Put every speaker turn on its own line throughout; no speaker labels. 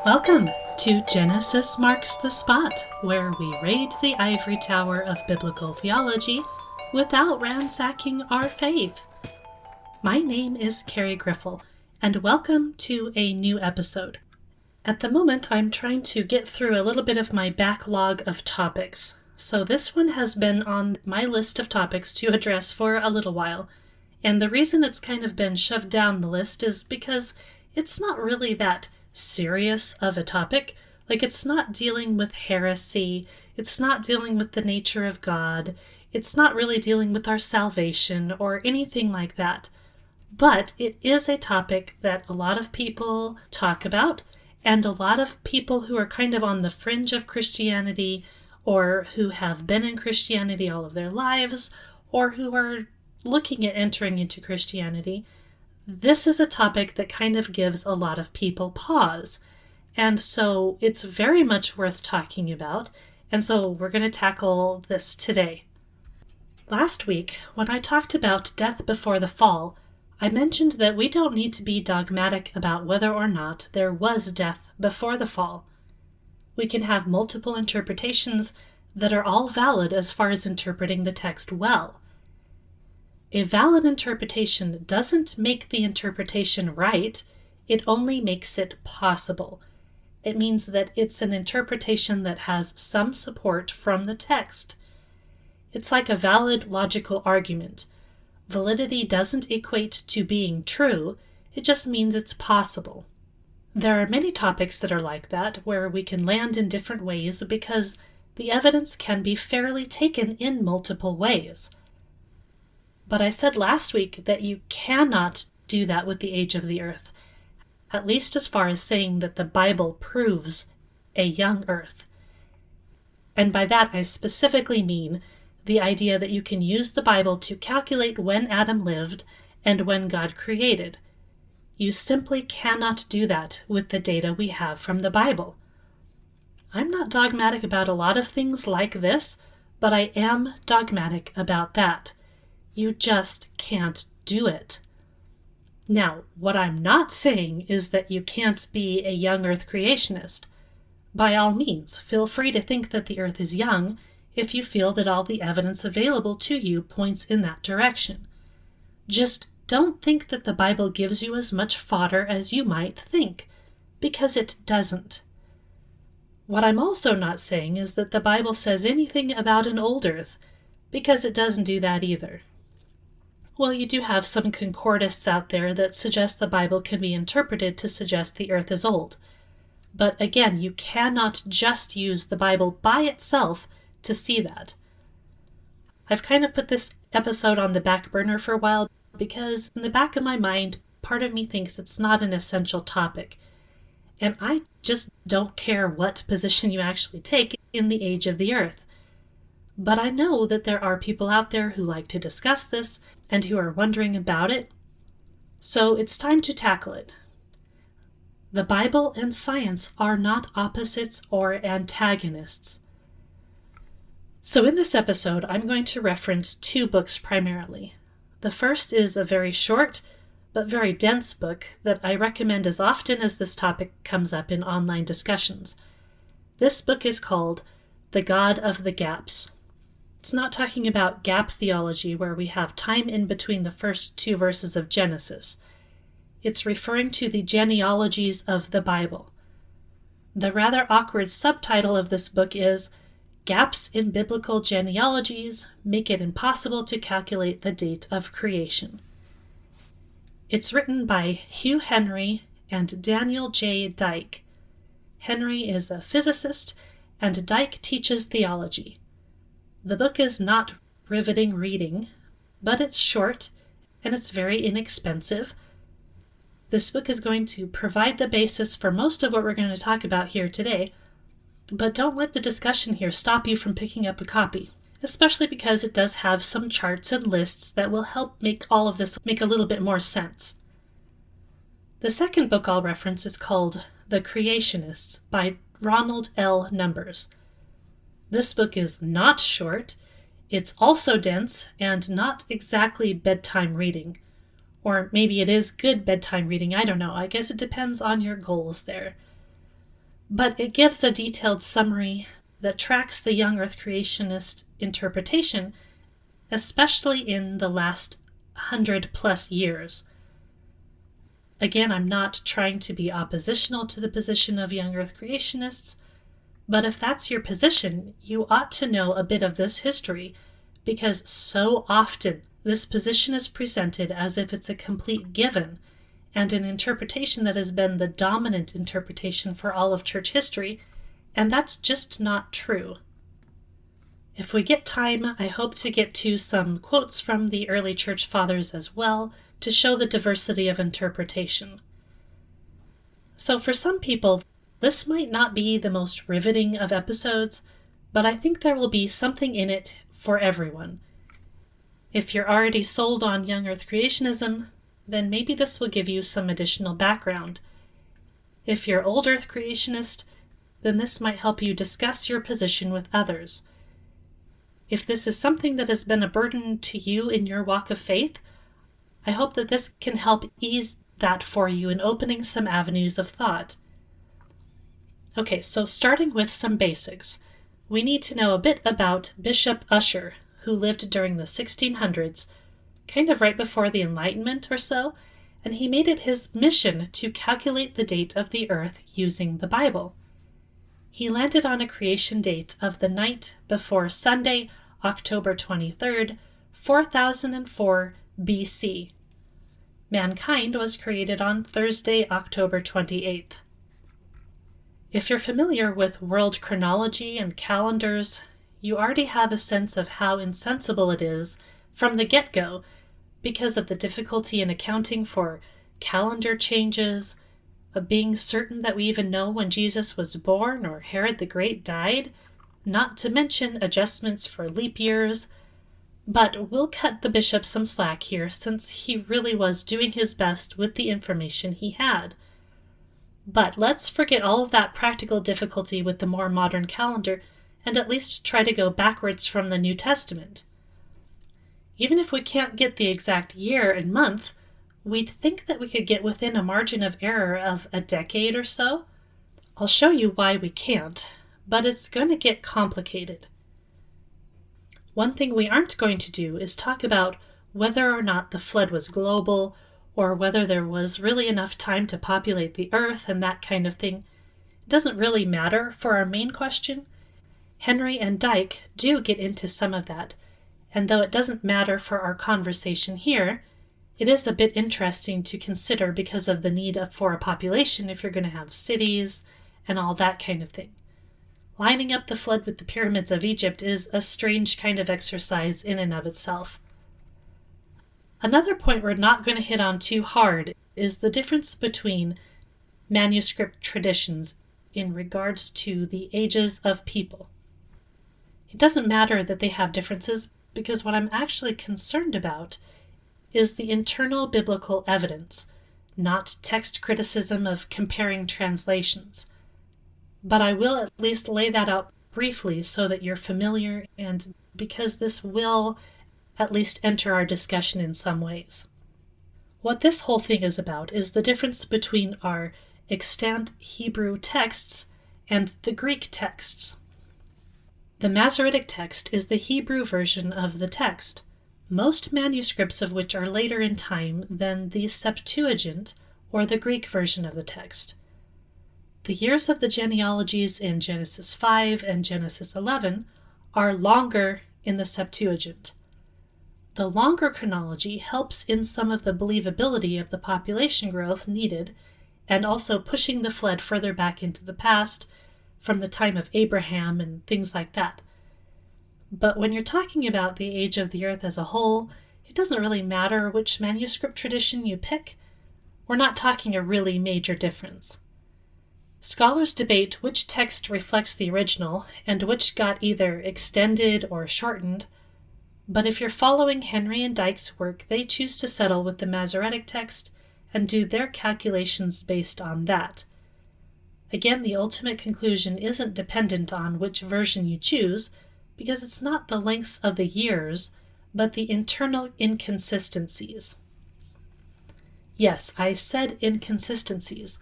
Welcome to Genesis Marks the Spot, where we raid the ivory tower of biblical theology without ransacking our faith. My name is Carrie Griffel, and welcome to a new episode. At the moment, I'm trying to get through a little bit of my backlog of topics, so this one has been on my list of topics to address for a little while, and the reason it's kind of been shoved down the list is because it's not really that serious of a topic. Like, it's not dealing with heresy, it's not dealing with the nature of God, it's not really dealing with our salvation or anything like that. But it is a topic that a lot of people talk about, and a lot of people who are kind of on the fringe of Christianity, or who have been in Christianity all of their lives, or who are looking at entering into Christianity. This is a topic that kind of gives a lot of people pause, and so it's very much worth talking about, and so we're going to tackle this today. Last week, when I talked about death before the fall, I mentioned that we don't need to be dogmatic about whether or not there was death before the fall. We can have multiple interpretations that are all valid as far as interpreting the text well. A valid interpretation doesn't make the interpretation right, it only makes it possible. It means that it's an interpretation that has some support from the text. It's like a valid logical argument. Validity doesn't equate to being true, it just means it's possible. There are many topics that are like that, where we can land in different ways because the evidence can be fairly taken in multiple ways. But I said last week that you cannot do that with the age of the earth, at least as far as saying that the Bible proves a young earth. And by that I specifically mean the idea that you can use the Bible to calculate when Adam lived and when God created. You simply cannot do that with the data we have from the Bible. I'm not dogmatic about a lot of things like this, but I am dogmatic about that. You just can't do it. Now, what I'm not saying is that you can't be a young earth creationist. By all means, feel free to think that the earth is young if you feel that all the evidence available to you points in that direction. Just don't think that the Bible gives you as much fodder as you might think, because it doesn't. What I'm also not saying is that the Bible says anything about an old earth, because it doesn't do that either. Well, you do have some concordists out there that suggest the Bible can be interpreted to suggest the earth is old. But again, you cannot just use the Bible by itself to see that. I've kind of put this episode on the back burner for a while because in the back of my mind, part of me thinks it's not an essential topic. And I just don't care what position you actually take in the age of the earth. But I know that there are people out there who like to discuss this and who are wondering about it. So it's time to tackle it. The Bible and science are not opposites or antagonists. So in this episode, I'm going to reference two books primarily. The first is a very short but very dense book that I recommend as often as this topic comes up in online discussions. This book is called The God of the Gaps. It's not talking about gap theology where we have time in between the first two verses of Genesis. It's referring to the genealogies of the Bible. The rather awkward subtitle of this book is Gaps in Biblical Genealogies Make It Impossible to Calculate the Date of Creation. It's written by Hugh Henry and Daniel J. Dyke. Henry is a physicist, and Dyke teaches theology. The book is not riveting reading, but it's short and it's very inexpensive. This book is going to provide the basis for most of what we're going to talk about here today, but don't let the discussion here stop you from picking up a copy, especially because it does have some charts and lists that will help make all of this make a little bit more sense. The second book I'll reference is called The Creationists by Ronald L. Numbers. This book is not short, it's also dense, and not exactly bedtime reading. Or maybe it is good bedtime reading, I don't know. I guess it depends on your goals there. but it gives a detailed summary that tracks the young earth creationist interpretation, especially in the last 100+ years. Again, I'm not trying to be oppositional to the position of young earth creationists, but if that's your position, you ought to know a bit of this history, because so often this position is presented as if it's a complete given and an interpretation that has been the dominant interpretation for all of church history, and that's just not true. If we get time, I hope to get to some quotes from the early church fathers as well to show the diversity of interpretation. So for some people, this might not be the most riveting of episodes, but I think there will be something in it for everyone. If you're already sold on young earth creationism, then maybe this will give you some additional background. If you're old earth creationist, then this might help you discuss your position with others. If this is something that has been a burden to you in your walk of faith, I hope that this can help ease that for you in opening some avenues of thought. Okay, so starting with some basics, we need to know a bit about Bishop Ussher, who lived during the 1600s, kind of right before the Enlightenment or so, and he made it his mission to calculate the date of the earth using the Bible. He landed on a creation date of the night before Sunday, October 23rd, 4004 BC. Mankind was created on Thursday, October 28th. If you're familiar with world chronology and calendars, you already have a sense of how insensible it is from the get-go because of the difficulty in accounting for calendar changes, of being certain that we even know when Jesus was born or Herod the Great died, not to mention adjustments for leap years. But we'll cut the bishop some slack here since he really was doing his best with the information he had. But let's forget all of that practical difficulty with the more modern calendar and at least try to go backwards from the New Testament. Even if we can't get the exact year and month, we'd think that we could get within a margin of error of a decade or so. I'll show you why we can't, but it's going to get complicated. One thing we aren't going to do is talk about whether or not the flood was global, or whether there was really enough time to populate the earth and that kind of thing. It doesn't really matter for our main question. Henry and Dyke do get into some of that, and though it doesn't matter for our conversation here, it is a bit interesting to consider because of the need for a population if you're going to have cities and all that kind of thing. Lining up the flood with the pyramids of Egypt is a strange kind of exercise in and of itself. Another point we're not going to hit on too hard is the difference between manuscript traditions in regards to the ages of people. It doesn't matter that they have differences, because what I'm actually concerned about is the internal biblical evidence, not text criticism of comparing translations. But I will at least lay that out briefly so that you're familiar, and because this will at least enter our discussion in some ways. What this whole thing is about is the difference between our extant Hebrew texts and the Greek texts. The Masoretic text is the Hebrew version of the text, most manuscripts of which are later in time than the Septuagint, or the Greek version of the text. The years of the genealogies in Genesis 5 and Genesis 11 are longer in the Septuagint. The longer chronology helps in some of the believability of the population growth needed, and also pushing the flood further back into the past, from the time of Abraham and things like that. But when you're talking about the age of the earth as a whole, it doesn't really matter which manuscript tradition you pick. We're not talking a really major difference. Scholars debate which text reflects the original and which got either extended or shortened, but if you're following Henry and Dyke's work, they choose to settle with the Masoretic text and do their calculations based on that. Again, the ultimate conclusion isn't dependent on which version you choose, because it's not the lengths of the years, but the internal inconsistencies. Yes, I said inconsistencies.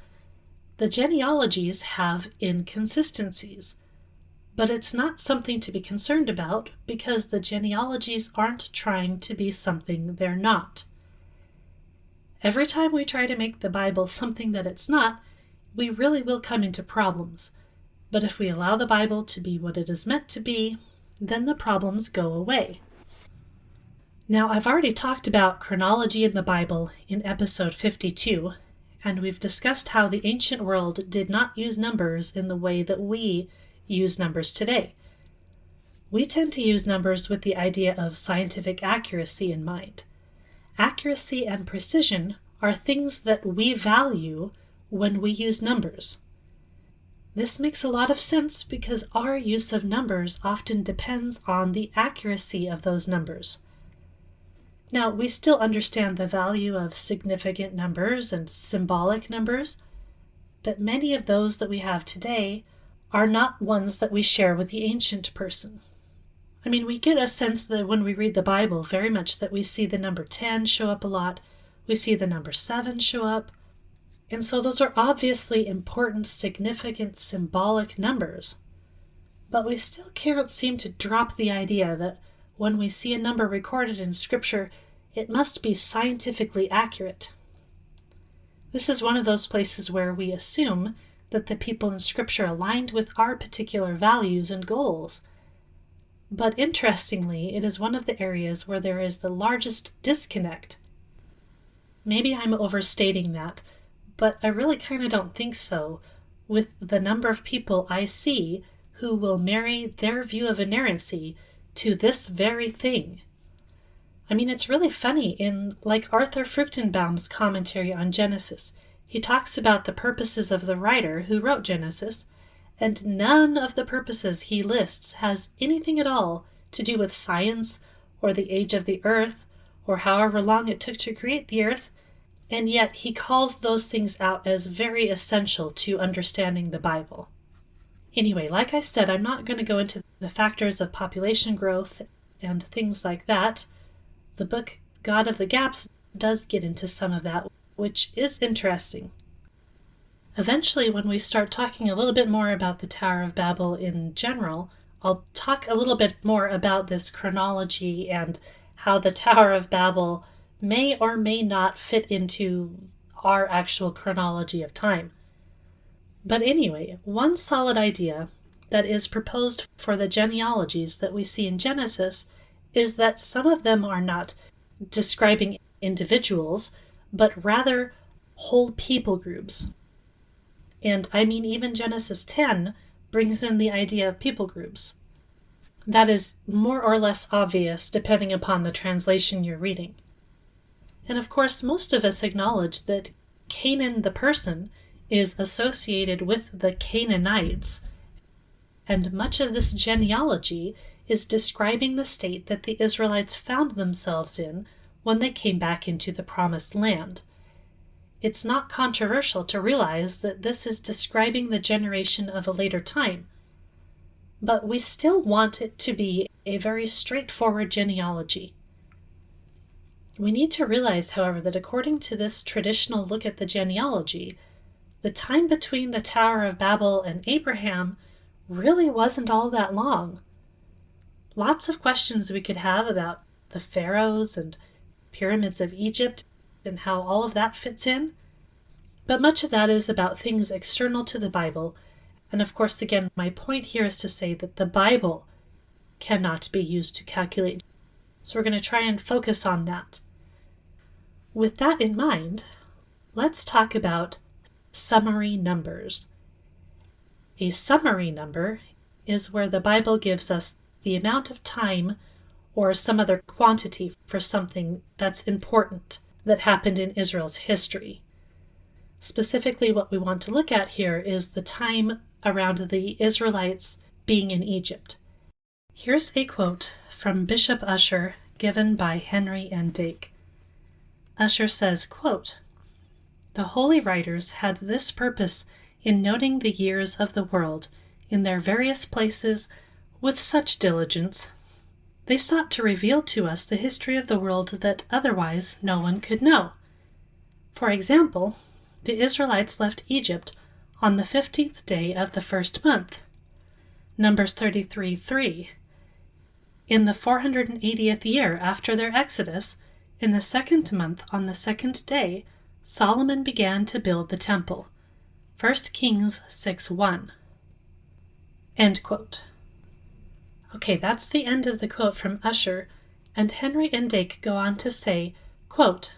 The genealogies have inconsistencies, but it's not something to be concerned about because the genealogies aren't trying to be something they're not. Every time we try to make the Bible something that it's not, we really will come into problems. But if we allow the Bible to be what it is meant to be, then the problems go away. Now, I've already talked about chronology in the Bible in episode 52, and we've discussed how the ancient world did not use numbers in the way that we use numbers today. We tend to use numbers with the idea of scientific accuracy in mind. Accuracy and precision are things that we value when we use numbers. This makes a lot of sense because our use of numbers often depends on the accuracy of those numbers. Now, we still understand the value of significant numbers and symbolic numbers, but many of those that we have today are not ones that we share with the ancient person. I mean, we get a sense that when we read the Bible very much that we see the number 10 show up a lot, we see the number 7 show up, and so those are obviously important, significant, symbolic numbers. But we still can't seem to drop the idea that when we see a number recorded in Scripture, it must be scientifically accurate. This is one of those places where we assume that the people in Scripture aligned with our particular values and goals. But interestingly, it is one of the areas where there is the largest disconnect. Maybe I'm overstating that, but I really kind of don't think so, with the number of people I see who will marry their view of inerrancy to this very thing. I mean, it's really funny, in Arthur Fruchtenbaum's commentary on Genesis, he talks about the purposes of the writer who wrote Genesis, and none of the purposes he lists has anything at all to do with science or the age of the earth or however long it took to create the earth, and yet he calls those things out as very essential to understanding the Bible. Anyway, like I said, I'm not going to go into the factors of population growth and things like that. The book God of the Gaps does get into some of that, which is interesting. Eventually, when we start talking a little bit more about the Tower of Babel in general, I'll talk a little bit more about this chronology and how the Tower of Babel may or may not fit into our actual chronology of time. But anyway, one solid idea that is proposed for the genealogies that we see in Genesis is that some of them are not describing individuals, but rather whole people groups. And I mean, even Genesis 10 brings in the idea of people groups. That is more or less obvious depending upon the translation you're reading. And of course, most of us acknowledge that Canaan the person is associated with the Canaanites, and much of this genealogy is describing the state that the Israelites found themselves in when they came back into the Promised Land. It's not controversial to realize that this is describing the generation of a later time, but we still want it to be a very straightforward genealogy. We need to realize, however, that according to this traditional look at the genealogy, the time between the Tower of Babel and Abraham really wasn't all that long. Lots of questions we could have about the pharaohs and pyramids of Egypt and how all of that fits in, but much of that is about things external to the Bible, and of course, again, my point here is to say that the Bible cannot be used to calculate, so we're going to try and focus on that. With that in mind, let's talk about summary numbers. A summary number is where the Bible gives us the amount of time or some other quantity for something that's important that happened in Israel's history. Specifically, what we want to look at here is the time around the Israelites being in Egypt. Here's a quote from Bishop Ussher given by Henry N. Dake. Ussher says, quote, "The holy writers had this purpose in noting the years of the world in their various places with such diligence. They sought to reveal to us the history of the world that otherwise no one could know. For example, the Israelites left Egypt on the 15th day of the first month. Numbers 33:3. In the 480th year after their exodus, in the second month on the second day, Solomon began to build the temple. 1 Kings 6:1. End quote. Okay, that's the end of the quote from Ussher, and Henry and Dake go on to say, quote,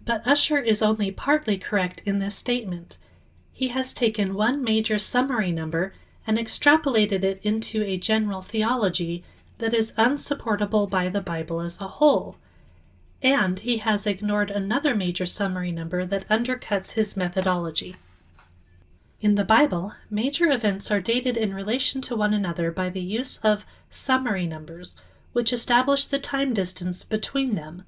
"But Ussher is only partly correct in this statement. He has taken one major summary number and extrapolated it into a general theology that is unsupportable by the Bible as a whole. And he has ignored another major summary number that undercuts his methodology. In the Bible, major events are dated in relation to one another by the use of summary numbers, which establish the time distance between them.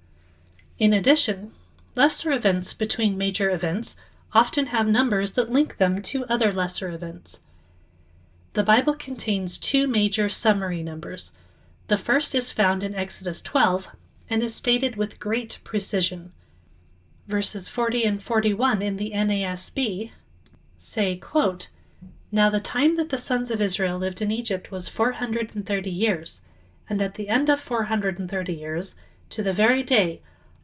In addition, lesser events between major events often have numbers that link them to other lesser events. The Bible contains two major summary numbers. The first is found in Exodus 12 and is stated with great precision. Verses 40 and 41 in the NASB say, quote, "Now the time that the sons of Israel lived in Egypt was 430 years, and at the end of 430 years, to the very day,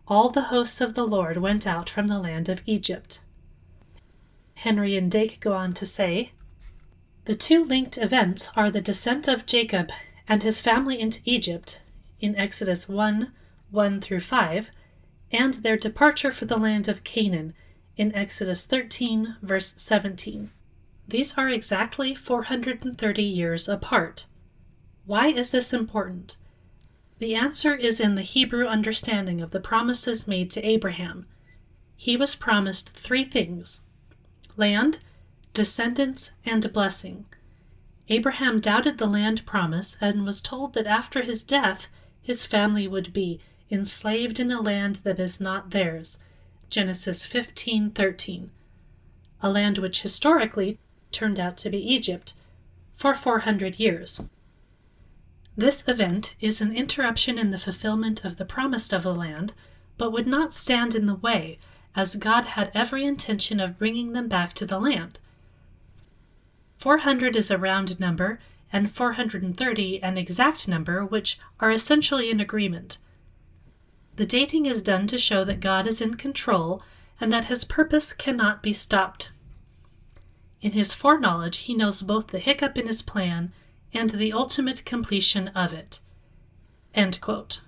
all the hosts of the Lord went out from the land of Egypt." Henry and Dake go on to say, "The two linked events are the descent of Jacob and his family into Egypt in Exodus 1:1-5, and their departure for the land of Canaan in Exodus 13, verse 17. These are exactly 430 years apart. Why is this important? The answer is in the Hebrew understanding of the promises made to Abraham. He was promised three things: land, descendants, and blessing. Abraham doubted the land promise and was told that after his death, his family would be enslaved in a land that is not theirs. Genesis 15:13, a land which historically turned out to be Egypt, for 400 years. This event is an interruption in the fulfillment of the promise of the land, but would not stand in the way, as God had every intention of bringing them back to the land. 400 is a round number, and 430 an exact number, which are essentially in agreement. The dating is done to show that God is in control and that his purpose cannot be stopped. In his foreknowledge, he knows both the hiccup in his plan and the ultimate completion of it." End quote.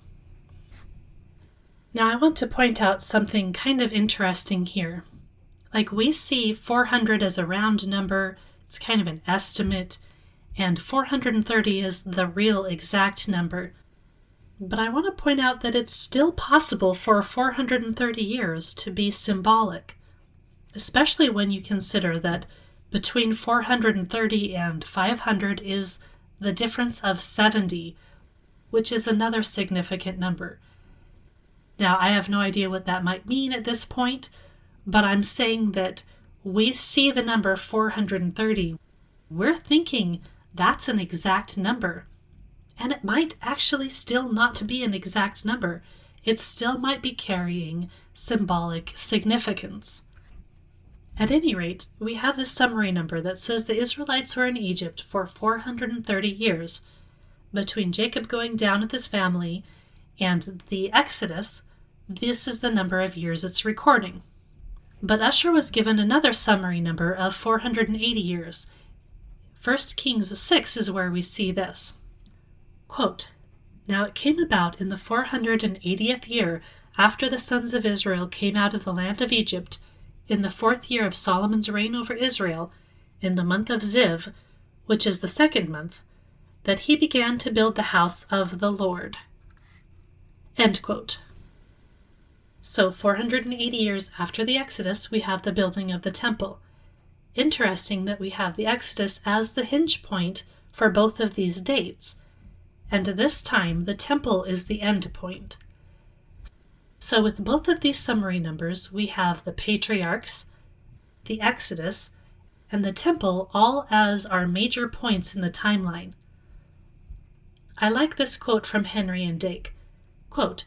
Now I want to point out something kind of interesting here. Like, we see 400 as a round number, it's kind of an estimate, and 430 is the real exact number. But I want to point out that it's still possible for 430 years to be symbolic, especially when you consider that between 430 and 500 is the difference of 70, which is another significant number. Now, I have no idea what that might mean at this point, but I'm saying that we see the number 430. We're thinking that's an exact number. And it might actually still not be an exact number. It still might be carrying symbolic significance. At any rate, we have this summary number that says the Israelites were in Egypt for 430 years, between Jacob going down with his family and the Exodus. This is the number of years it's recording. But Ussher was given another summary number of 480 years. 1 Kings 6 is where we see this. Quote, "Now it came about in the 480th year after the sons of Israel came out of the land of Egypt, in the 4th year of Solomon's reign over Israel, in the month of Ziv, which is the second month, that he began to build the house of the Lord." End quote. So 480 years after the Exodus, we have the building of the temple. Interesting that we have the Exodus as the hinge point for both of these dates. And this time, the temple is the end point. So with both of these summary numbers, we have the patriarchs, the Exodus, and the temple all as our major points in the timeline. I like this quote from Henry and Dake. Quote,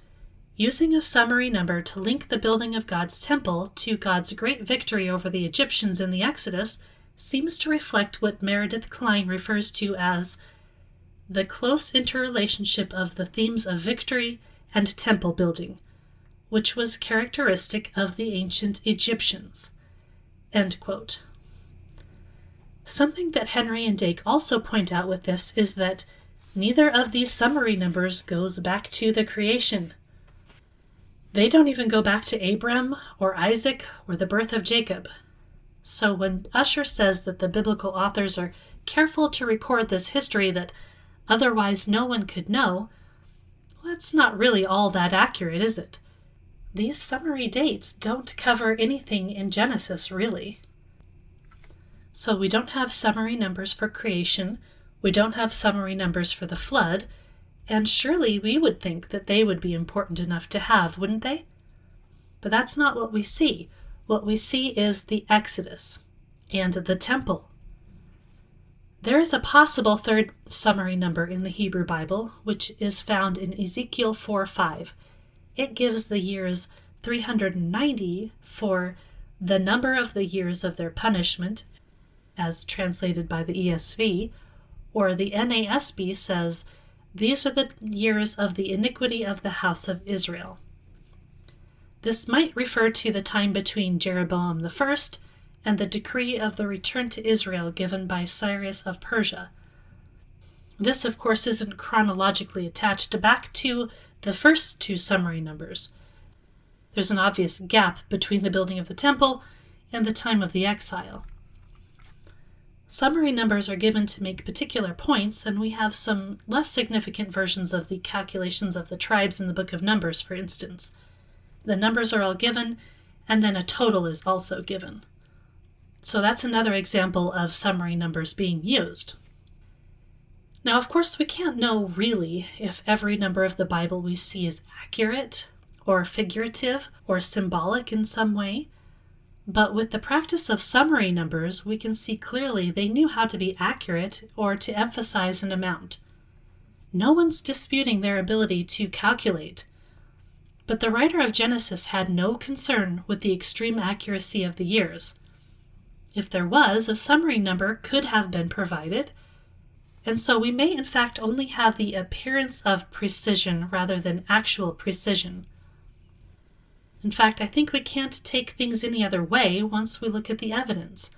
Using a summary number to link the building of God's temple to God's great victory over the Egyptians in the Exodus seems to reflect what Meredith Kline refers to as the close interrelationship of the themes of victory and temple building, which was characteristic of the ancient Egyptians. End quote. Something that Henry and Dake also point out with this is that neither of these summary numbers goes back to the creation. They don't even go back to Abram or Isaac or the birth of Jacob. So when Ussher says that the biblical authors are careful to record this history that otherwise no one could know, well, that's not really all that accurate, is it? These summary dates don't cover anything in Genesis, really. So we don't have summary numbers for creation, we don't have summary numbers for the flood, and surely we would think that they would be important enough to have, wouldn't they? But that's not what we see. What we see is the Exodus and the temple. There is a possible third summary number in the Hebrew Bible, which is found in Ezekiel 4:5. It gives the years 390 for the number of the years of their punishment, as translated by the ESV, or the NASB says, "These are the years of the iniquity of the house of Israel." This might refer to the time between Jeroboam I and the decree of the return to Israel given by Cyrus of Persia. This, of course, isn't chronologically attached back to the first two summary numbers. There's an obvious gap between the building of the temple and the time of the exile. Summary numbers are given to make particular points, and we have some less significant versions of the calculations of the tribes in the book of Numbers, for instance. The numbers are all given, and then a total is also given. So that's another example of summary numbers being used. Now, of course, we can't know really if every number of the Bible we see is accurate, or figurative, or symbolic in some way. But with the practice of summary numbers, we can see clearly they knew how to be accurate or to emphasize an amount. No one's disputing their ability to calculate. But the writer of Genesis had no concern with the extreme accuracy of the years. If there was, a summary number could have been provided, and so we may in fact only have the appearance of precision rather than actual precision. In fact, I think we can't take things any other way once we look at the evidence.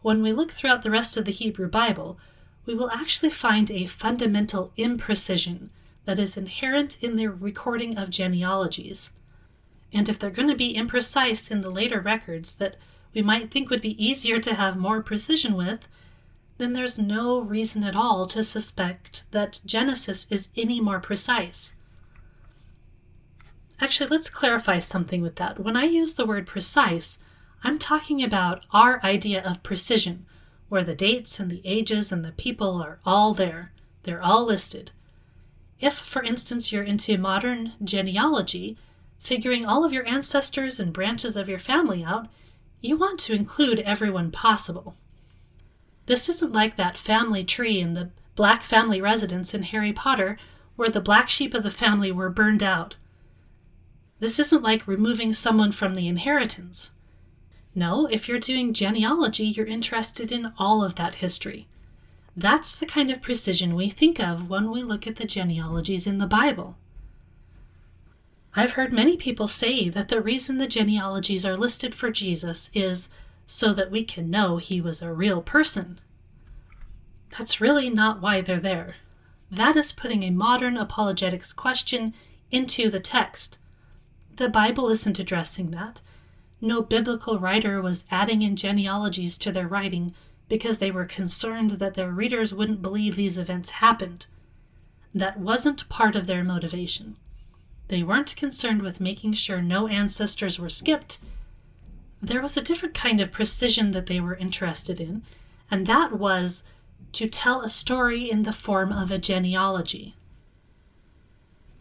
When we look throughout the rest of the Hebrew Bible, we will actually find a fundamental imprecision that is inherent in the recording of genealogies. And if they're going to be imprecise in the later records that we might think would be easier to have more precision with, then there's no reason at all to suspect that Genesis is any more precise. Actually, let's clarify something with that. When I use the word precise, I'm talking about our idea of precision, where the dates and the ages and the people are all there. They're all listed. If, for instance, you're into modern genealogy, figuring all of your ancestors and branches of your family out, you want to include everyone possible. This isn't like that family tree in the black family residence in Harry Potter, where the black sheep of the family were burned out. This isn't like removing someone from the inheritance. No, if you're doing genealogy, you're interested in all of that history. That's the kind of precision we think of when we look at the genealogies in the Bible. I've heard many people say that the reason the genealogies are listed for Jesus is so that we can know he was a real person. That's really not why they're there. That is putting a modern apologetics question into the text. The Bible isn't addressing that. No biblical writer was adding in genealogies to their writing because they were concerned that their readers wouldn't believe these events happened. That wasn't part of their motivation. They weren't concerned with making sure no ancestors were skipped. There was a different kind of precision that they were interested in, and that was to tell a story in the form of a genealogy.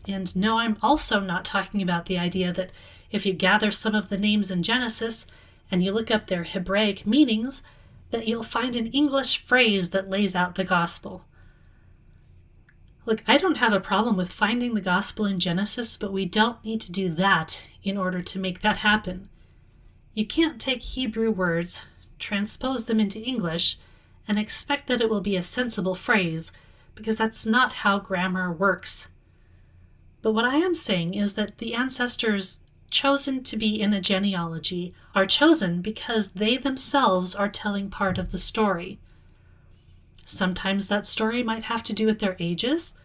And no, I'm also not talking about the idea that if you gather some of the names in Genesis and you look up their Hebraic meanings, that you'll find an English phrase that lays out the gospel. Look, I don't have a problem with finding the gospel in Genesis, but we don't need to do that in order to make that happen. You can't take Hebrew words, transpose them into English, and expect that it will be a sensible phrase, because that's not how grammar works. But what I am saying is that the ancestors chosen to be in a genealogy are chosen because they themselves are telling part of the story. Sometimes that story might have to do with their ages.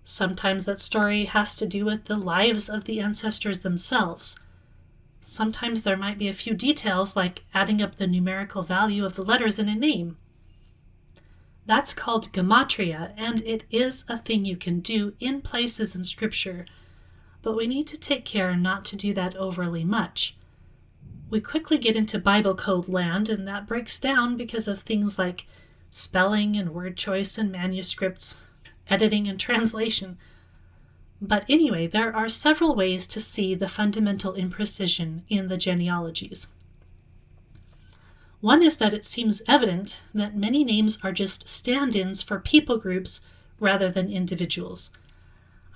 Sometimes that story has to do with the lives of the ancestors themselves. Sometimes there might be a few details like adding up the numerical value of the letters in a name. That's called gematria, and it is a thing you can do in places in Scripture, but we need to take care not to do that overly much. We quickly get into Bible code land, and that breaks down because of things like spelling and word choice and manuscripts, editing and translation. But anyway, there are several ways to see the fundamental imprecision in the genealogies. One is that it seems evident that many names are just stand-ins for people groups rather than individuals.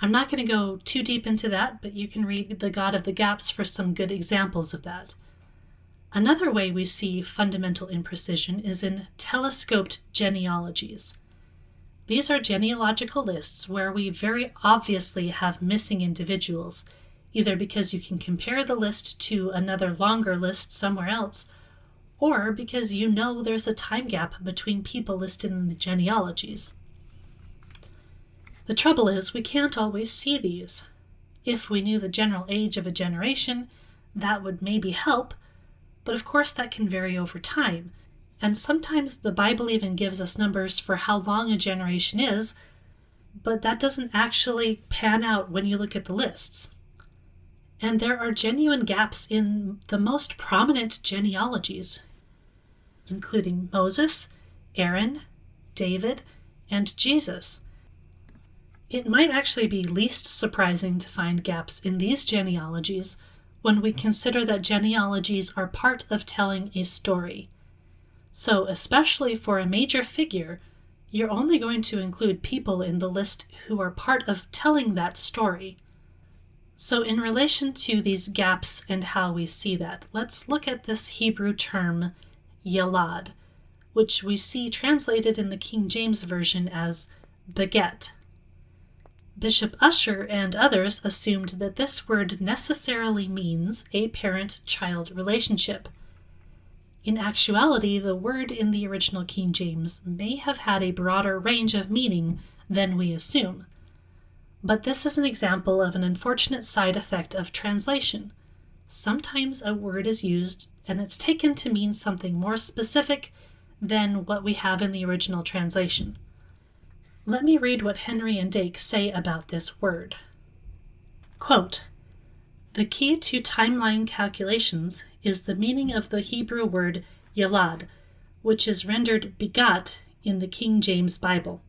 I'm not going to go too deep into that, but you can read The God of the Gaps for some good examples of that. Another way we see fundamental imprecision is in telescoped genealogies. These are genealogical lists where we very obviously have missing individuals, either because you can compare the list to another longer list somewhere else, or because you know there's a time gap between people listed in the genealogies. The trouble is, we can't always see these. If we knew the general age of a generation, that would maybe help, but of course that can vary over time, and sometimes the Bible even gives us numbers for how long a generation is, but that doesn't actually pan out when you look at the lists. And there are genuine gaps in the most prominent genealogies, including Moses, Aaron, David, and Jesus. It might actually be least surprising to find gaps in these genealogies when we consider that genealogies are part of telling a story. So, especially for a major figure, you're only going to include people in the list who are part of telling that story. So in relation to these gaps and how we see that, let's look at this Hebrew term, yalad, which we see translated in the King James Version as beget. Bishop Ussher and others assumed that this word necessarily means a parent-child relationship. In actuality, the word in the original King James may have had a broader range of meaning than we assume. But this is an example of an unfortunate side effect of translation. Sometimes a word is used and it's taken to mean something more specific than what we have in the original translation. Let me read what Henry and Dake say about this word. Quote, "The key to timeline calculations is the meaning of the Hebrew word yalad, which is rendered begat in the King James Bible.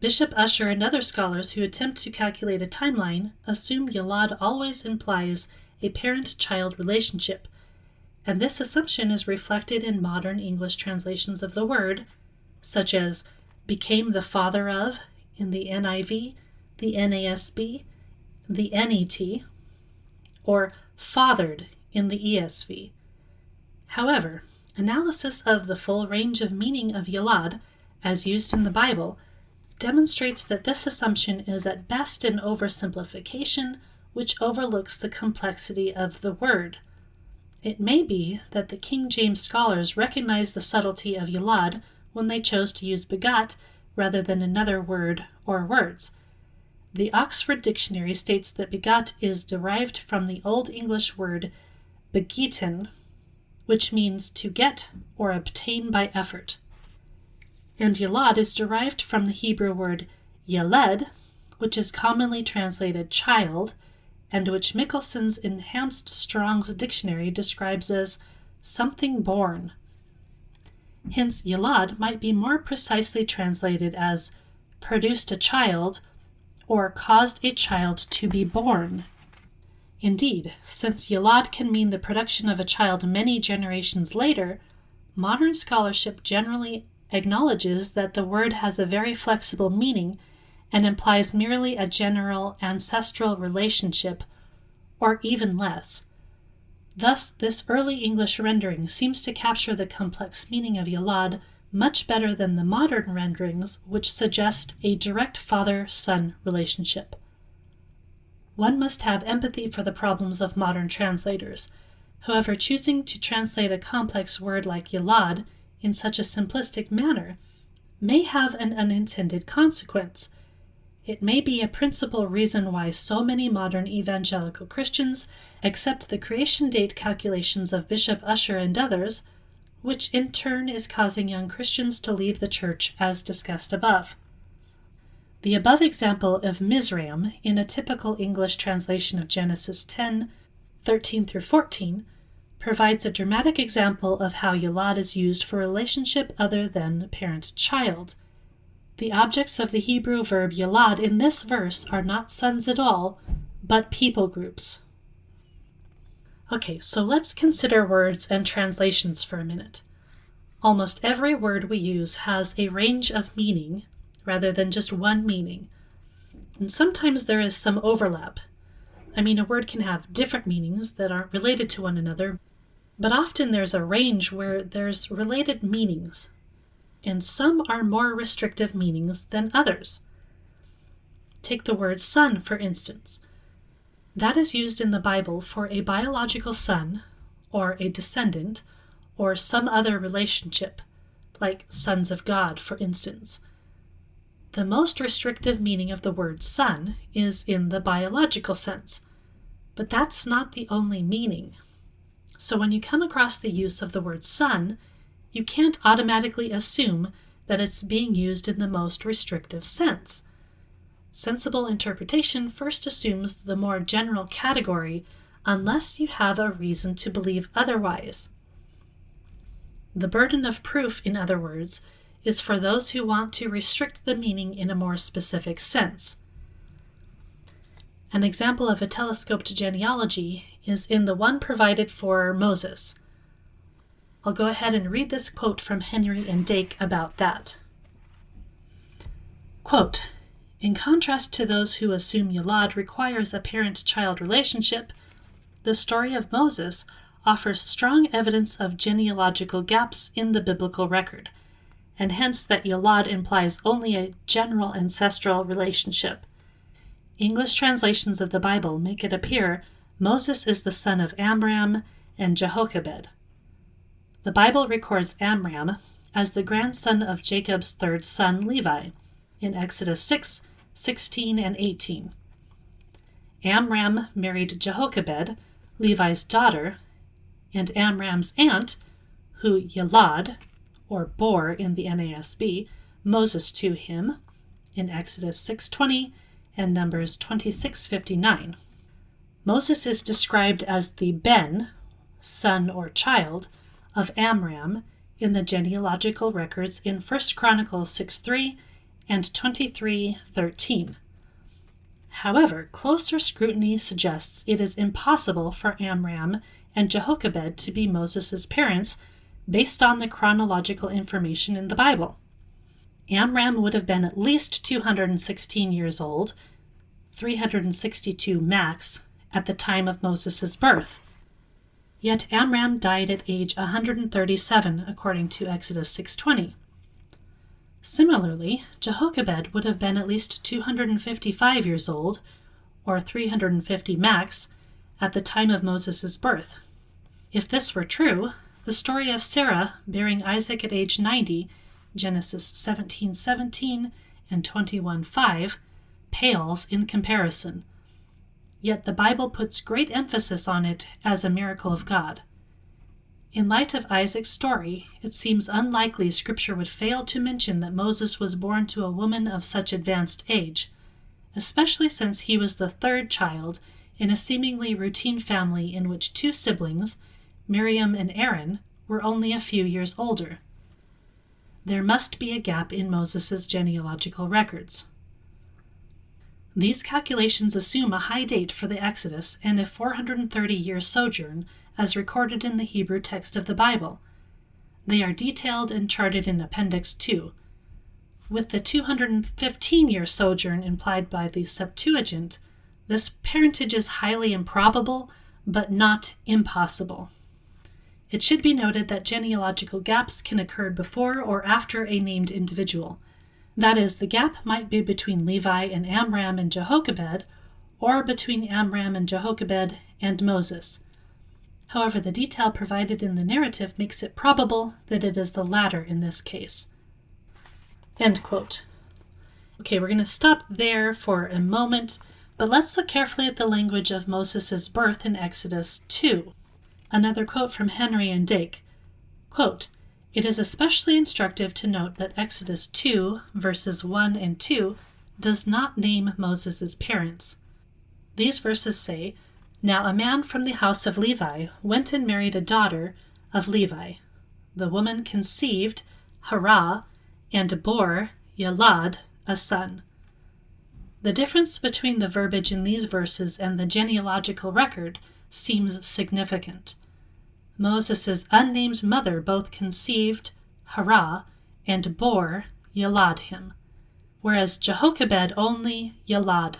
Bishop Ussher and other scholars who attempt to calculate a timeline assume yalad always implies a parent-child relationship, and this assumption is reflected in modern English translations of the word, such as became the father of in the NIV, the NASB, the NET, or fathered in the ESV. However, analysis of the full range of meaning of yalad, as used in the Bible, demonstrates that this assumption is at best an oversimplification which overlooks the complexity of the word. It may be that the King James scholars recognized the subtlety of yalad when they chose to use begat rather than another word or words. The Oxford Dictionary states that begat is derived from the Old English word begeten, which means to get or obtain by effort. And yalad is derived from the Hebrew word yeled, which is commonly translated child, and which Mickelson's Enhanced Strong's Dictionary describes as something born. Hence, yalad might be more precisely translated as produced a child or caused a child to be born. Indeed, since yalad can mean the production of a child many generations later, modern scholarship generally acknowledges that the word has a very flexible meaning and implies merely a general ancestral relationship, or even less. Thus, this early English rendering seems to capture the complex meaning of Yalad much better than the modern renderings, which suggest a direct father-son relationship. One must have empathy for the problems of modern translators. However, choosing to translate a complex word like Yalad in such a simplistic manner may have an unintended consequence. It may be a principal reason why so many modern evangelical Christians accept the creation date calculations of Bishop Ussher and others, which in turn is causing young Christians to leave the church, as discussed above. The above example of Mizraim in a typical English translation of Genesis 10:13-14 provides a dramatic example of how Yalad is used for a relationship other than parent-child. The objects of the Hebrew verb Yalad in this verse are not sons at all, but people groups. Okay, so let's consider words and translations for a minute. Almost every word we use has a range of meaning, rather than just one meaning. And sometimes there is some overlap. A word can have different meanings that aren't related to one another, but often there's a range where there's related meanings, and some are more restrictive meanings than others. Take the word son, for instance. That is used in the Bible for a biological son, or a descendant, or some other relationship, like sons of God, for instance. The most restrictive meaning of the word son is in the biological sense, but that's not the only meaning. So when you come across the use of the word son, you can't automatically assume that it's being used in the most restrictive sense. Sensible interpretation first assumes the more general category, unless you have a reason to believe otherwise. The burden of proof, in other words, is for those who want to restrict the meaning in a more specific sense. An example of a telescoped genealogy is in the one provided for Moses. I'll go ahead and read this quote from Henry and Dake about that. Quote, "In contrast to those who assume Yalad requires a parent-child relationship, the story of Moses offers strong evidence of genealogical gaps in the biblical record, and hence that Yalad implies only a general ancestral relationship. English translations of the Bible make it appear Moses is the son of Amram and Jehoshaphat. The Bible records Amram as the grandson of Jacob's third son Levi in Exodus 6:16 and 18. Amram married Jehoshaphat, Levi's daughter, and Amram's aunt, who Yalad, or bore in the NASB, Moses to him in Exodus 6:20 and Numbers 26:59. Moses is described as the ben, son or child, of Amram in the genealogical records in 1 Chronicles 6:3 and 23:13. However, closer scrutiny suggests it is impossible for Amram and Jehoshaphat to be Moses' parents based on the chronological information in the Bible. Amram would have been at least 216 years old, 362 max, at the time of Moses' birth. Yet Amram died at age 137, according to Exodus 6:20. Similarly, Jehoshaphat would have been at least 255 years old, or 350 max, at the time of Moses' birth. If this were true, the story of Sarah bearing Isaac at age 90, Genesis 17:17 and 21:5, pales in comparison. Yet the Bible puts great emphasis on it as a miracle of God. In light of Isaac's story, it seems unlikely Scripture would fail to mention that Moses was born to a woman of such advanced age, especially since he was the third child in a seemingly routine family in which two siblings, Miriam and Aaron, were only a few years older. There must be a gap in Moses' genealogical records. These calculations assume a high date for the Exodus and a 430-year sojourn as recorded in the Hebrew text of the Bible. They are detailed and charted in Appendix 2. With the 215-year sojourn implied by the Septuagint, this parentage is highly improbable, but not impossible. It should be noted that genealogical gaps can occur before or after a named individual. That is, the gap might be between Levi and Amram and Jehoshaphat, or between Amram and Jehoshaphat and Moses. However, the detail provided in the narrative makes it probable that it is the latter in this case. End quote. Okay, we're going to stop there for a moment, but let's look carefully at the language of Moses' birth in Exodus 2. Another quote from Henry and Dake. Quote, "It is especially instructive to note that Exodus 2, verses 1 and 2, does not name Moses' parents. These verses say, 'Now a man from the house of Levi went and married a daughter of Levi. The woman conceived, Hara, and bore, Yalad, a son.' The difference between the verbiage in these verses and the genealogical record seems significant. Moses' unnamed mother both conceived, Hara, and bore, Yalad him, whereas Jehoshaphat only Yalad.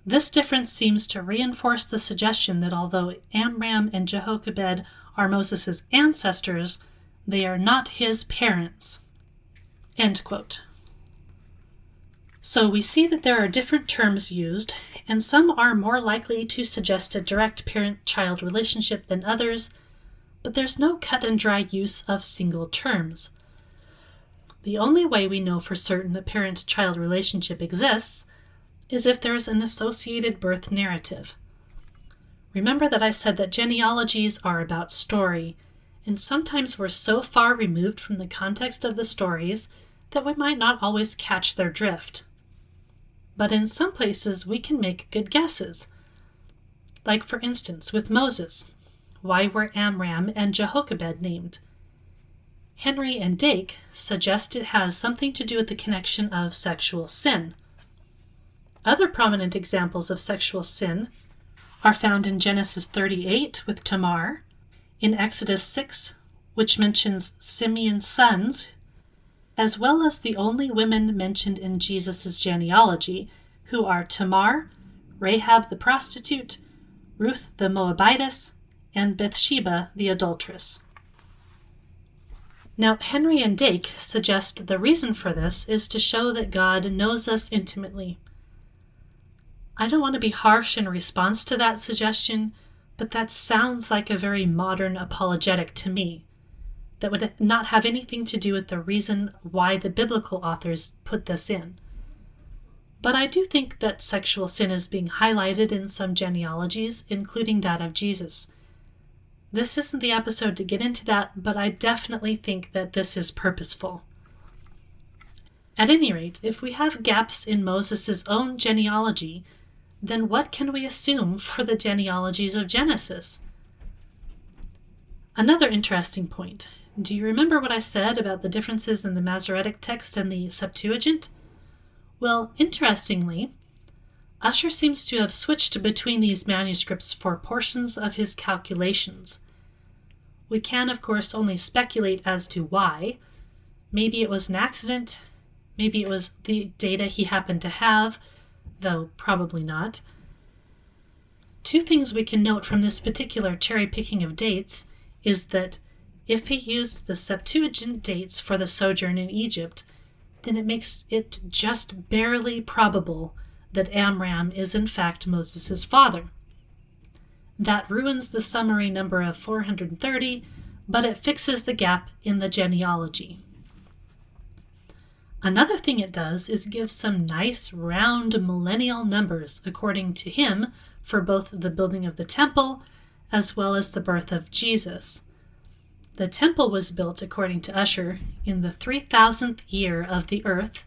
This difference seems to reinforce the suggestion that although Amram and Jehoshaphat are Moses' ancestors, they are not his parents." End quote. So we see that there are different terms used, and some are more likely to suggest a direct parent-child relationship than others, but there's no cut-and-dry use of single terms. The only way we know for certain a parent-child relationship exists is if there's an associated birth narrative. Remember that I said that genealogies are about story, and sometimes we're so far removed from the context of the stories that we might not always catch their drift. But in some places we can make good guesses. Like for instance with Moses, why were Amram and Jehoshaphat named? Henry and Dake suggest it has something to do with the connection of sexual sin. Other prominent examples of sexual sin are found in Genesis 38 with Tamar, in Exodus 6, which mentions Simeon's sons, as well as the only women mentioned in Jesus' genealogy, who are Tamar, Rahab the prostitute, Ruth the Moabitess, and Bathsheba the adulteress. Now, Henry and Dake suggest the reason for this is to show that God knows us intimately. I don't want to be harsh in response to that suggestion, but that sounds like a very modern apologetic to me, that would not have anything to do with the reason why the biblical authors put this in. But I do think that sexual sin is being highlighted in some genealogies, including that of Jesus. This isn't the episode to get into that, but I definitely think that this is purposeful. At any rate, if we have gaps in Moses' own genealogy, then what can we assume for the genealogies of Genesis? Another interesting point. Do you remember what I said about the differences in the Masoretic text and the Septuagint? Well, interestingly, Ussher seems to have switched between these manuscripts for portions of his calculations. We can, of course, only speculate as to why. Maybe it was an accident, maybe it was the data he happened to have, though probably not. Two things we can note from this particular cherry-picking of dates is that if he used the Septuagint dates for the sojourn in Egypt, then it makes it just barely probable that Amram is in fact Moses' father. That ruins the summary number of 430, but it fixes the gap in the genealogy. Another thing it does is give some nice round millennial numbers, according to him, for both the building of the temple as well as the birth of Jesus. The temple was built, according to Ussher, in the 3000th year of the earth,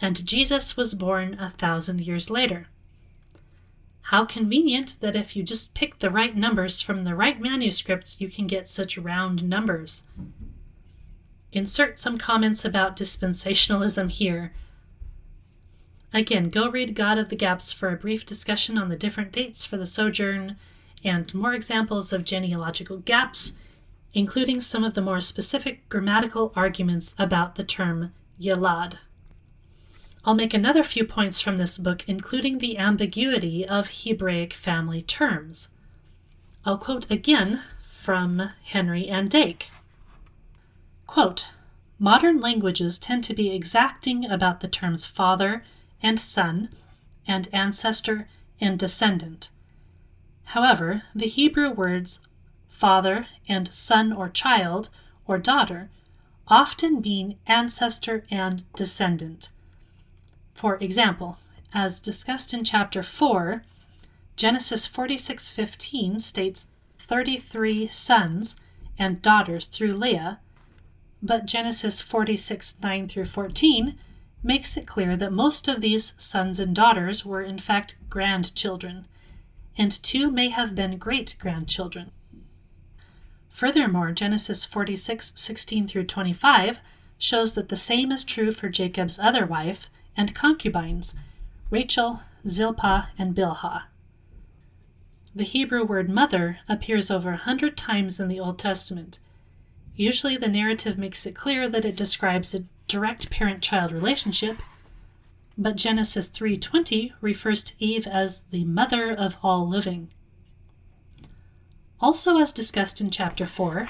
and Jesus was born 1,000 years later. How convenient that if you just pick the right numbers from the right manuscripts, you can get such round numbers. Insert some comments about dispensationalism here. Again, go read God of the Gaps for a brief discussion on the different dates for the sojourn and more examples of genealogical gaps, including some of the more specific grammatical arguments about the term Yalad. I'll make another few points from this book, including the ambiguity of Hebraic family terms. I'll quote again from Henry and Dake. Quote, "Modern languages tend to be exacting about the terms father and son and ancestor and descendant. However, the Hebrew words father and son or child or daughter often mean ancestor and descendant. For example, as discussed in chapter 4, Genesis 46:15 states 33 sons and daughters through Leah, but Genesis 46:9 through 14 makes it clear that most of these sons and daughters were in fact grandchildren, and 2 may have been great-grandchildren. Furthermore, Genesis 46:16 through 25 shows that the same is true for Jacob's other wife and concubines, Rachel, Zilpah, and Bilhah. The Hebrew word mother appears over 100 times in the Old Testament. Usually the narrative makes it clear that it describes a direct parent-child relationship, but Genesis 3:20 refers to Eve as the mother of all living. Also, as discussed in chapter 4,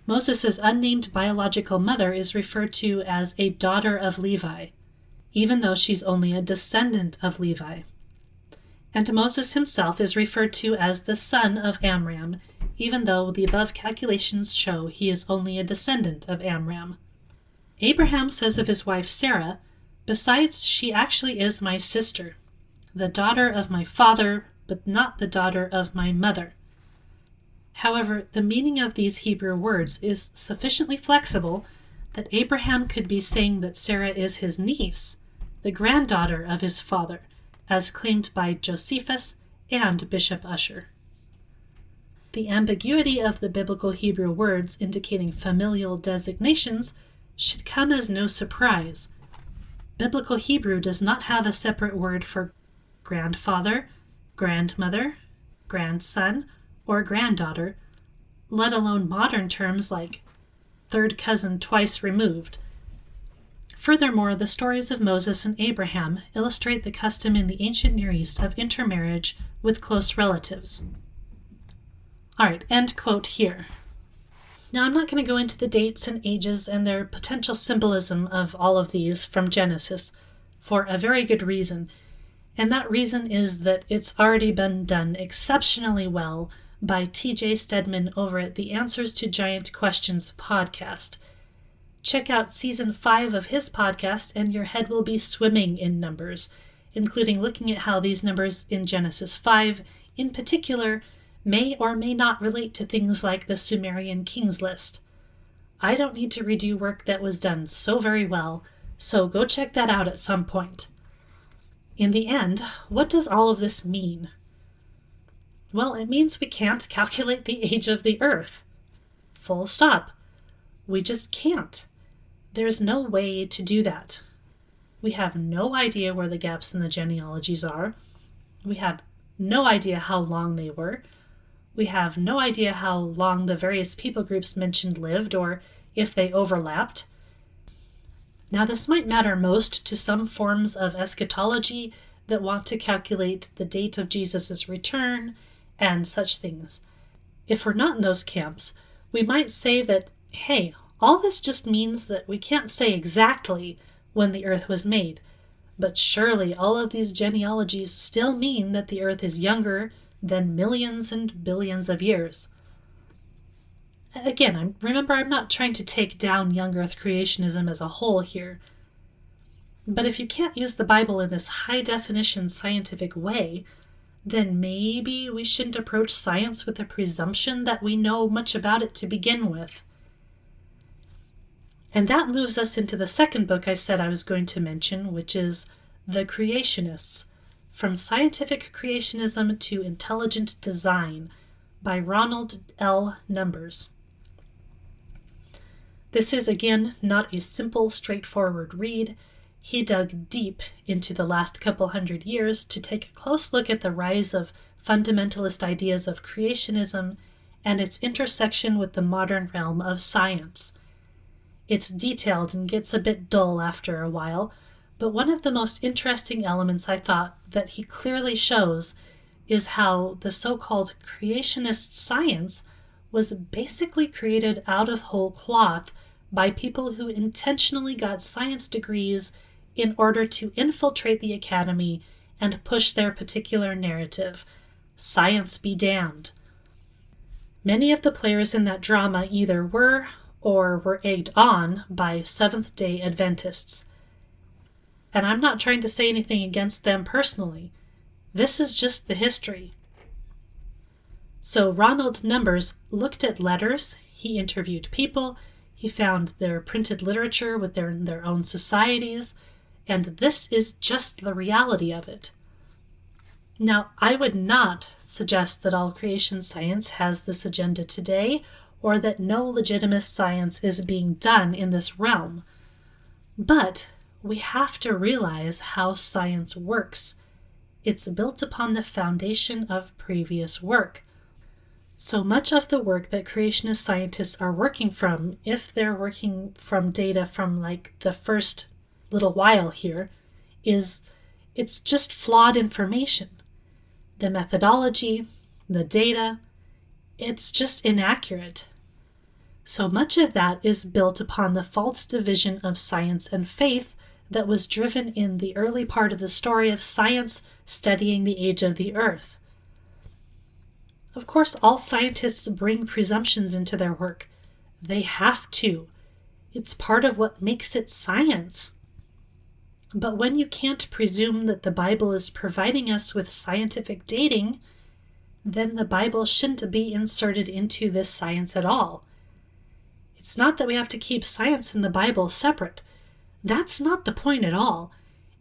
Moses' unnamed biological mother is referred to as a daughter of Levi, even though she's only a descendant of Levi. And Moses himself is referred to as the son of Amram, even though the above calculations show he is only a descendant of Amram. Abraham says of his wife Sarah, "Besides, she actually is my sister, the daughter of my father, but not the daughter of my mother." However, the meaning of these Hebrew words is sufficiently flexible that Abraham could be saying that Sarah is his niece, the granddaughter of his father, as claimed by Josephus and Bishop Ussher. The ambiguity of the biblical Hebrew words indicating familial designations should come as no surprise. Biblical Hebrew does not have a separate word for grandfather, grandmother, grandson, or granddaughter, let alone modern terms like third cousin twice removed. Furthermore, the stories of Moses and Abraham illustrate the custom in the ancient Near East of intermarriage with close relatives. All right, end quote here. Now, I'm not going to go into the dates and ages and their potential symbolism of all of these from Genesis for a very good reason, and that reason is that it's already been done exceptionally well by T.J. Stedman over at the Answers to Giant Questions podcast. Check out Season 5 of his podcast and your head will be swimming in numbers, including looking at how these numbers in Genesis 5, in particular, may or may not relate to things like the Sumerian Kings List. I don't need to redo work that was done so very well, so go check that out at some point. In the end, what does all of this mean? Well, it means we can't calculate the age of the Earth. Full stop. We just can't. There's no way to do that. We have no idea where the gaps in the genealogies are. We have no idea how long they were. We have no idea how long the various people groups mentioned lived or if they overlapped. Now, this might matter most to some forms of eschatology that want to calculate the date of Jesus' return and such things. If we're not in those camps, we might say that, hey, all this just means that we can't say exactly when the earth was made, but surely all of these genealogies still mean that the earth is younger than millions and billions of years. Again, remember, I'm not trying to take down young earth creationism as a whole here, but if you can't use the Bible in this high-definition scientific way, then maybe we shouldn't approach science with the presumption that we know much about it to begin with. And that moves us into the second book I said I was going to mention, which is The Creationists, From Scientific Creationism to Intelligent Design by Ronald L. Numbers. This is, again, not a simple, straightforward read. He dug deep into the last couple hundred years to take a close look at the rise of fundamentalist ideas of creationism and its intersection with the modern realm of science. It's detailed and gets a bit dull after a while, But one of the most interesting elements I thought that he clearly shows is how the so-called creationist science was basically created out of whole cloth by people who intentionally got science degrees in order to infiltrate the academy and push their particular narrative. Science be damned. Many of the players in that drama either were or were egged on by Seventh-Day Adventists. And I'm not trying to say anything against them personally. This is just the history. So Ronald Numbers looked at letters, he interviewed people, he found their printed literature with their own societies, and this is just the reality of it. Now, I would not suggest that all creation science has this agenda today, or that no legitimate science is being done in this realm. But we have to realize how science works. It's built upon the foundation of previous work. So much of the work that creationist scientists are working from, if they're working from data from like the first little while here, it's just flawed information. The methodology, the data, it's just inaccurate. So much of that is built upon the false division of science and faith that was driven in the early part of the story of science studying the age of the earth. Of course, all scientists bring presumptions into their work. They have to. It's part of what makes it science. But when you can't presume that the Bible is providing us with scientific dating, then the Bible shouldn't be inserted into this science at all. It's not that we have to keep science and the Bible separate. That's not the point at all.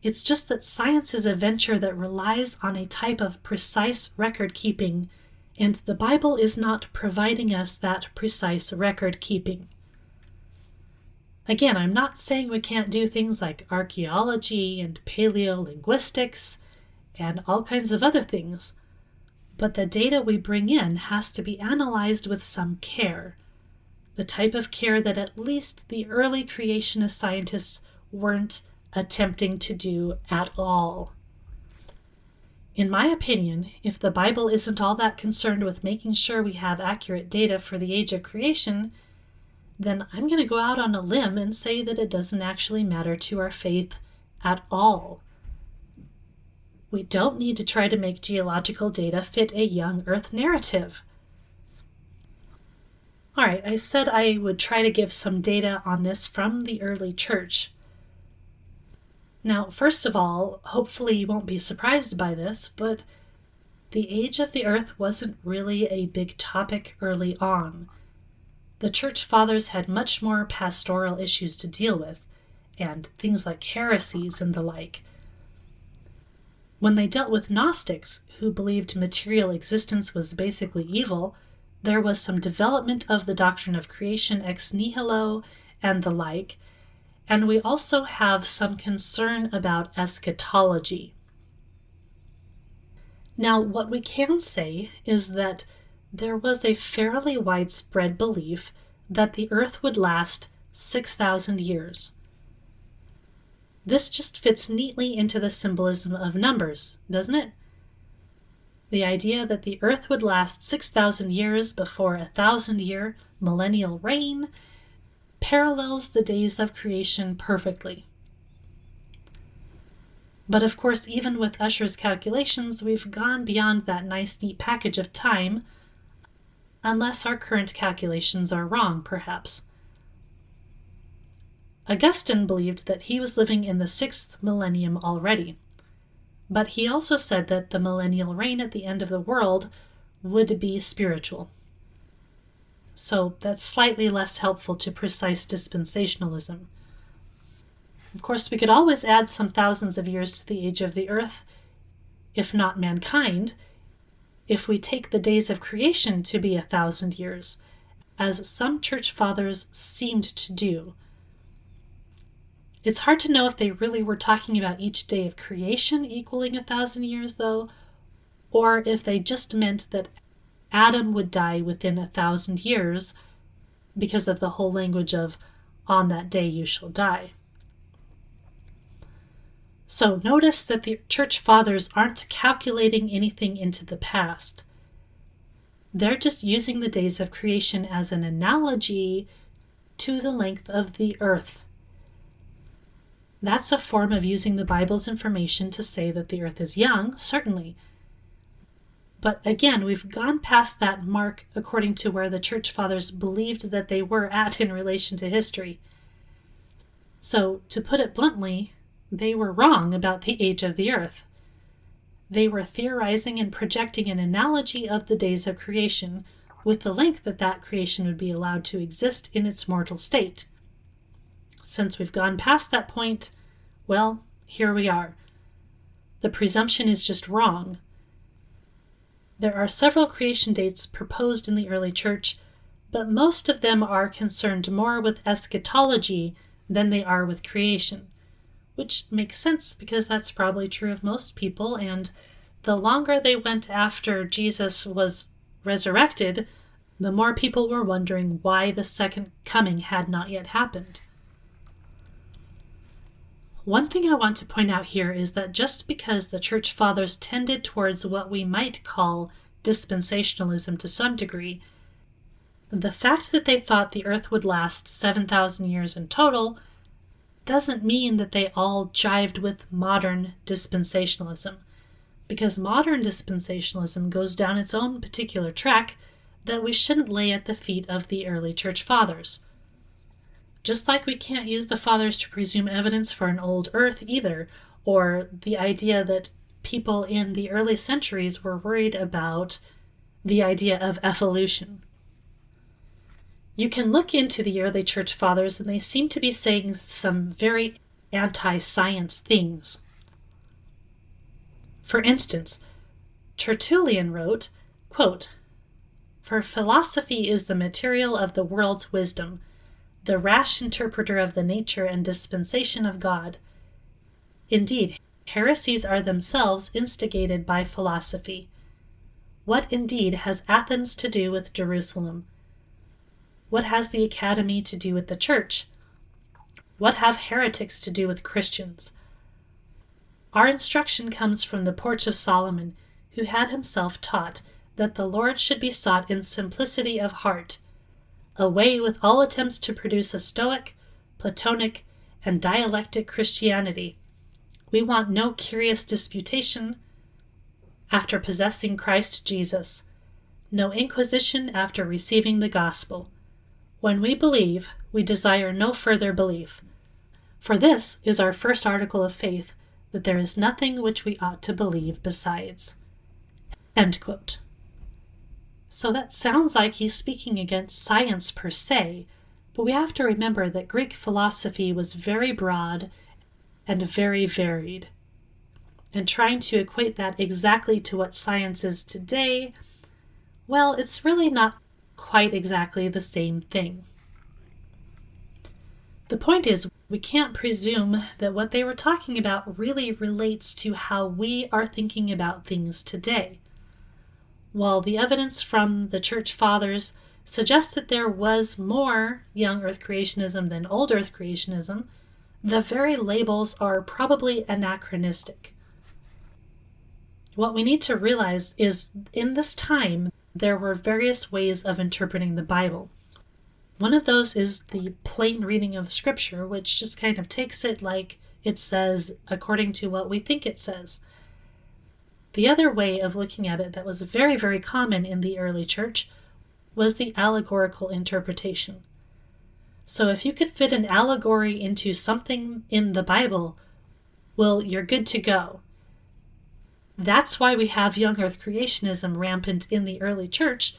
It's just that science is a venture that relies on a type of precise record keeping, and the Bible is not providing us that precise record keeping. Again, I'm not saying we can't do things like archaeology and paleolinguistics and all kinds of other things, but the data we bring in has to be analyzed with some care, the type of care that at least the early creationist scientists weren't attempting to do at all. In my opinion, if the Bible isn't all that concerned with making sure we have accurate data for the age of creation, then I'm going to go out on a limb and say that it doesn't actually matter to our faith at all. We don't need to try to make geological data fit a young Earth narrative. All right, I said I would try to give some data on this from the early church. Now, first of all, hopefully you won't be surprised by this, but the age of the earth wasn't really a big topic early on. The church fathers had much more pastoral issues to deal with, and things like heresies and the like. When they dealt with Gnostics, who believed material existence was basically evil, there was some development of the doctrine of creation ex nihilo and the like, and we also have some concern about eschatology. Now, what we can say is that there was a fairly widespread belief that the earth would last 6,000 years. This just fits neatly into the symbolism of numbers, doesn't it? The idea that the earth would last 6,000 years before a 1,000-year millennial reign parallels the days of creation perfectly. But of course, even with Ussher's calculations, we've gone beyond that nice, neat package of time, unless our current calculations are wrong, perhaps. Augustine believed that he was living in the 6th millennium already, but he also said that the millennial reign at the end of the world would be spiritual. So that's slightly less helpful to precise dispensationalism. Of course, we could always add some thousands of years to the age of the earth, if not mankind, if we take the days of creation to be 1,000 years, as some church fathers seemed to do. It's hard to know if they really were talking about each day of creation equaling 1,000 years, though, or if they just meant that Adam would die within 1,000 years because of the whole language of, on that day you shall die. So notice that the church fathers aren't calculating anything into the past. They're just using the days of creation as an analogy to the length of the earth. That's a form of using the Bible's information to say that the earth is young, certainly. But again, we've gone past that mark according to where the church fathers believed that they were at in relation to history. So, to put it bluntly, they were wrong about the age of the earth. They were theorizing and projecting an analogy of the days of creation with the length that creation would be allowed to exist in its mortal state. Since we've gone past that point, well, here we are. The presumption is just wrong. There are several creation dates proposed in the early church, but most of them are concerned more with eschatology than they are with creation, which makes sense because that's probably true of most people, and the longer they went after Jesus was resurrected, the more people were wondering why the second coming had not yet happened. One thing I want to point out here is that just because the church fathers tended towards what we might call dispensationalism to some degree, the fact that they thought the earth would last 7,000 years in total doesn't mean that they all jived with modern dispensationalism, because modern dispensationalism goes down its own particular track that we shouldn't lay at the feet of the early church fathers. Just like we can't use the fathers to presume evidence for an old earth either, or the idea that people in the early centuries were worried about the idea of evolution. You can look into the early church fathers and they seem to be saying some very anti-science things. For instance, Tertullian wrote, quote, "For philosophy is the material of the world's wisdom, the rash interpreter of the nature and dispensation of God. Indeed, heresies are themselves instigated by philosophy. What indeed has Athens to do with Jerusalem? What has the academy to do with the church? What have heretics to do with Christians? Our instruction comes from the porch of Solomon, who had himself taught that the Lord should be sought in simplicity of heart, away with all attempts to produce a Stoic, Platonic, and dialectic Christianity. We want no curious disputation after possessing Christ Jesus, no inquisition after receiving the gospel. When we believe, we desire no further belief. For this is our first article of faith, that there is nothing which we ought to believe besides." End quote. So that sounds like he's speaking against science per se, but we have to remember that Greek philosophy was very broad and very varied. And trying to equate that exactly to what science is today, well, it's really not quite exactly the same thing. The point is, we can't presume that what they were talking about really relates to how we are thinking about things today. While the evidence from the church fathers suggests that there was more young earth creationism than old earth creationism, the very labels are probably anachronistic. What we need to realize is in this time, there were various ways of interpreting the Bible. One of those is the plain reading of Scripture, which just kind of takes it like it says according to what we think it says. The other way of looking at it that was very, very common in the early church was the allegorical interpretation. So if you could fit an allegory into something in the Bible, well, you're good to go. That's why we have young earth creationism rampant in the early church.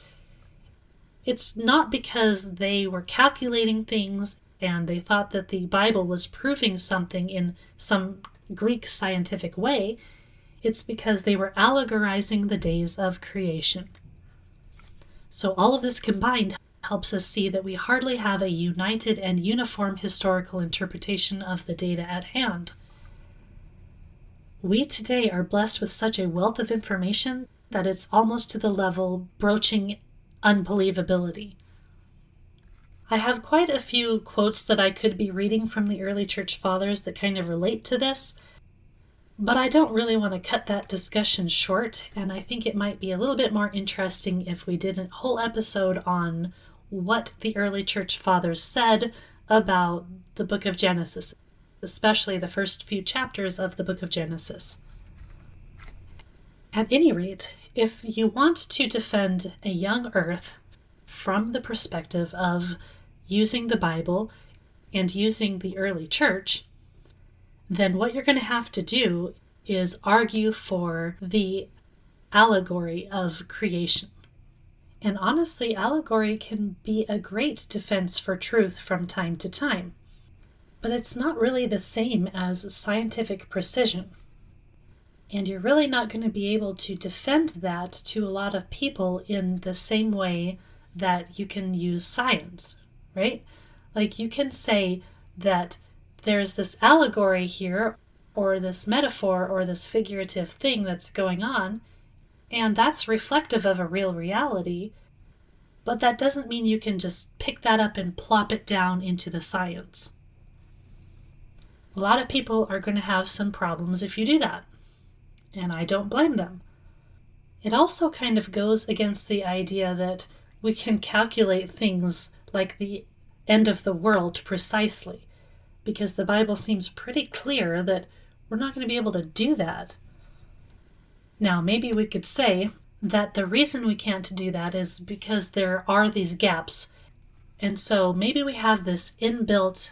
It's not because they were calculating things and they thought that the Bible was proving something in some Greek scientific way. It's because they were allegorizing the days of creation. So all of this combined helps us see that we hardly have a united and uniform historical interpretation of the data at hand. We today are blessed with such a wealth of information that it's almost to the level broaching unbelievability. I have quite a few quotes that I could be reading from the early church fathers that kind of relate to this, But I don't really want to cut that discussion short, and I think it might be a little bit more interesting if we did a whole episode on what the early church fathers said about the book of Genesis, especially the first few chapters of the book of Genesis. At any rate, if you want to defend a young earth from the perspective of using the Bible and using the early church, then what you're going to have to do is argue for the allegory of creation. And honestly, allegory can be a great defense for truth from time to time. But it's not really the same as scientific precision. And you're really not going to be able to defend that to a lot of people in the same way that you can use science, right? Like you can say that there's this allegory here, or this metaphor, or this figurative thing that's going on, and that's reflective of a real reality, but that doesn't mean you can just pick that up and plop it down into the science. A lot of people are going to have some problems if you do that, and I don't blame them. It also kind of goes against the idea that we can calculate things like the end of the world precisely, because the Bible seems pretty clear that we're not going to be able to do that. Now, maybe we could say that the reason we can't do that is because there are these gaps. And so maybe we have this inbuilt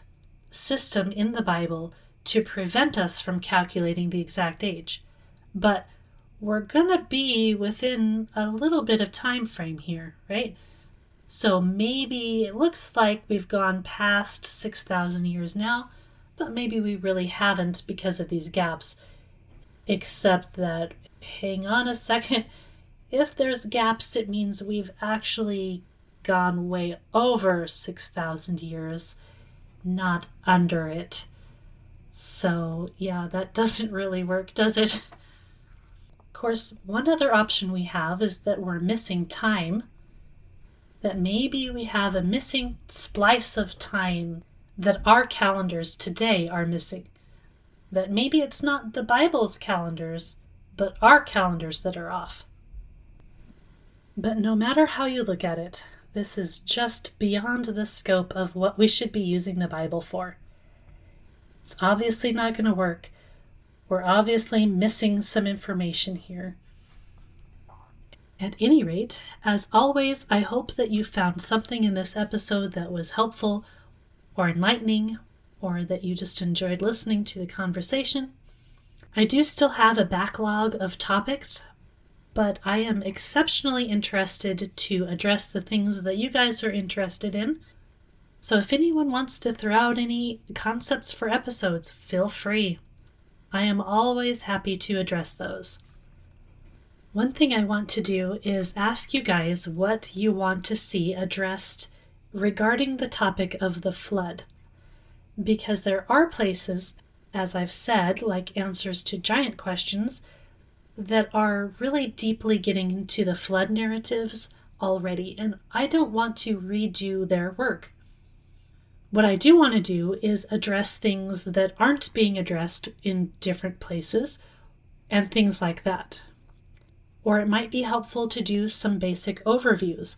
system in the Bible to prevent us from calculating the exact age. But we're going to be within a little bit of time frame here, right? So maybe it looks like we've gone past 6,000 years now, but maybe we really haven't because of these gaps. Except that, hang on a second, if there's gaps, it means we've actually gone way over 6,000 years, not under it. So yeah, that doesn't really work, does it? Of course, one other option we have is that we're missing time. That maybe we have a missing splice of time that our calendars today are missing. That maybe it's not the Bible's calendars, but our calendars that are off. But no matter how you look at it, this is just beyond the scope of what we should be using the Bible for. It's obviously not going to work. We're obviously missing some information here. At any rate, as always, I hope that you found something in this episode that was helpful or enlightening, or that you just enjoyed listening to the conversation. I do still have a backlog of topics, but I am exceptionally interested to address the things that you guys are interested in. So if anyone wants to throw out any concepts for episodes, feel free. I am always happy to address those. One thing I want to do is ask you guys what you want to see addressed regarding the topic of the flood. Because there are places, as I've said, like answers to giant questions, that are really deeply getting into the flood narratives already, and I don't want to redo their work. What I do want to do is address things that aren't being addressed in different places, and things like that. Or it might be helpful to do some basic overviews.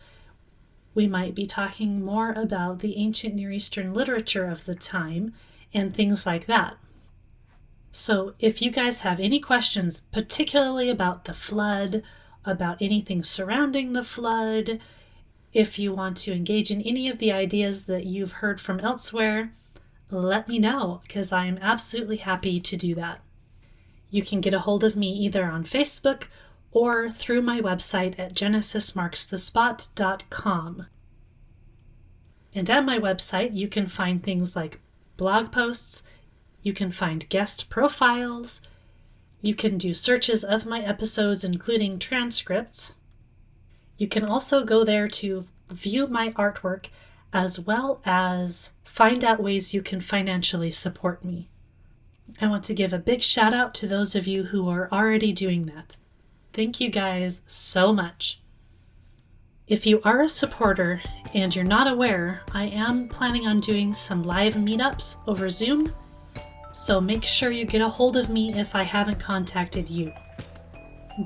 We might be talking more about the ancient Near Eastern literature of the time and things like that. So if you guys have any questions, particularly about the flood, about anything surrounding the flood, if you want to engage in any of the ideas that you've heard from elsewhere, let me know, because I am absolutely happy to do that. You can get a hold of me either on Facebook or through my website at genesismarksthespot.com. And at my website, you can find things like blog posts, you can find guest profiles, you can do searches of my episodes, including transcripts. You can also go there to view my artwork, as well as find out ways you can financially support me. I want to give a big shout out to those of you who are already doing that. Thank you guys so much. If you are a supporter and you're not aware, I am planning on doing some live meetups over Zoom. so make sure you get a hold of me if I haven't contacted you.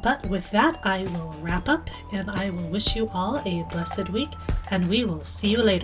But with that, I will wrap up, and I will wish you all a blessed week, and we will see you later.